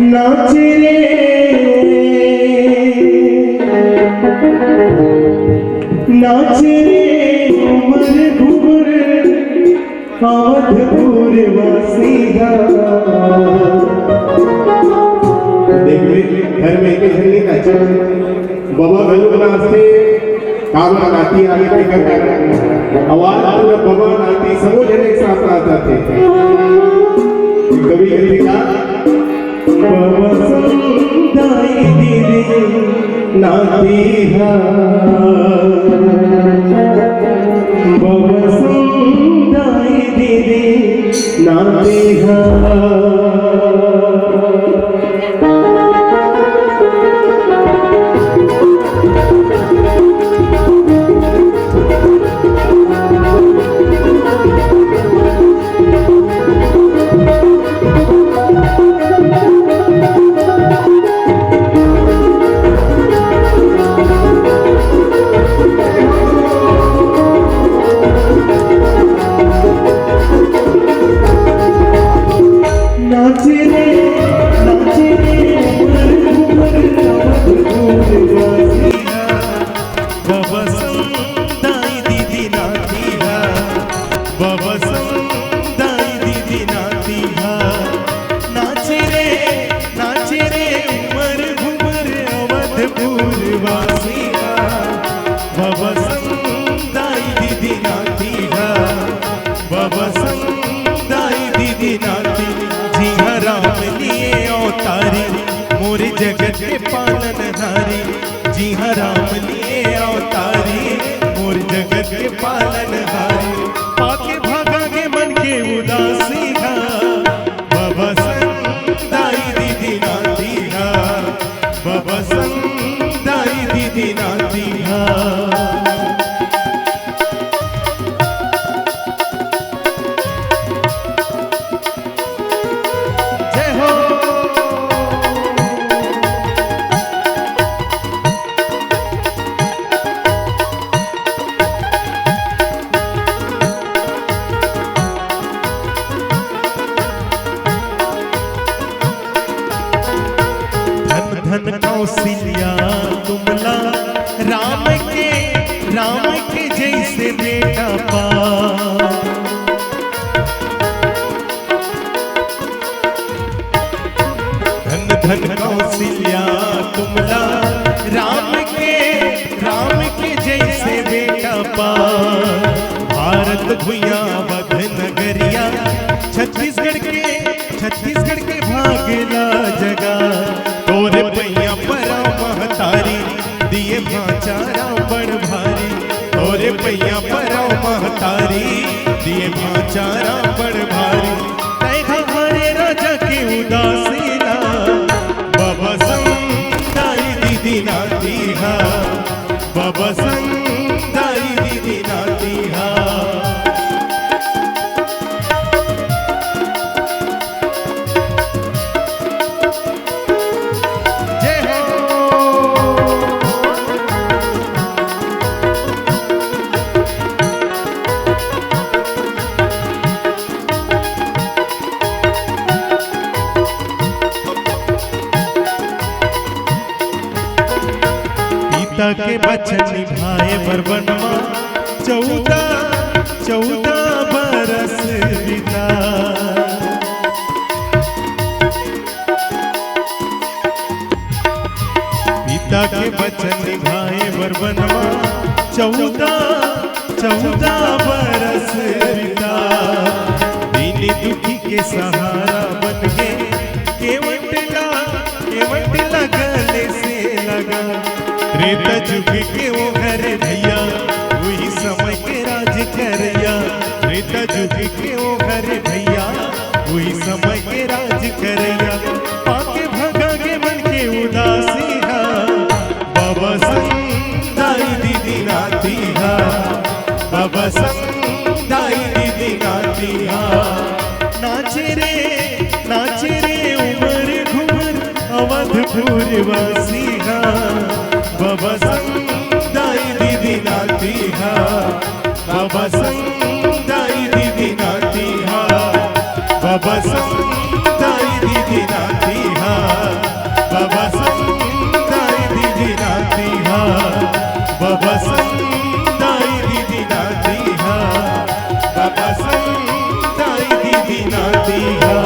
नाचे रे नाचे रे उमर घुमर अवधपुर वासिया। घर में एक झंडी नाचे बाबा घरों नाचते काम नाती आगे टिकट आवाज बाबा नाती सबो जने एक साथ नाचते कभी कभी का बाबा संदाई दीदी नाती हा बाबा संदाई दीदी नाती हा। जगत के पालनहारी जी हाँ राम लिए अवतारी मोर जगत के पालनहारी पाके भागा के मन के उदासी हा बाबा संदाई दीदी नाती हा बाबा संदाई दीदी नाती हा। धन कौशल्या तुमला राम के जैसे बेटा पा धन कौशल्या तुमला राम के जैसे बेटा पा भारत भुइया वध नगरिया छत्तीसगढ़ के भागला जगा तोरे पैया परा महतारी दिए भाचारा बड़ भारी तोरे पैया परा महतारी दिए भाचारा बड़ भारी हमारे राजा के उदासीना बाबा संदाई दीदी नाती हा बाबा संदाई दीदी नाती हा। पिता के बचन निभाए बरबनवा 14 बरस बीता पिता के बचन निभाए बरबनवा 14 बरस बीता दीन दुखी के सहारा बन के केवटला गले से लगा त्रेता जुग के वो घर भैया वही समय के राज करया त्रेता जुग के वो घर भैया वही समय के राज करया पाके भगा के मन के उदासी हा बाबा संदाई दीदी नाती हा बाबा संदाई दीदी नाती हा। नाचे रे उमर घुमर अवधपुर वासी हा बाबा संदाई दीदी नाती हा बाबा संदाई दीदी नाती हा बाबा संदाई दीदी नाती हा। हा बाबा संताई दीदी नाती हा बाबा संताई दीदी नाती हा बाबा संताई दीदी नाती हा।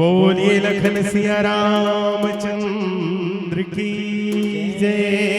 बोलिए लखन सिया रामचंद्र की जय।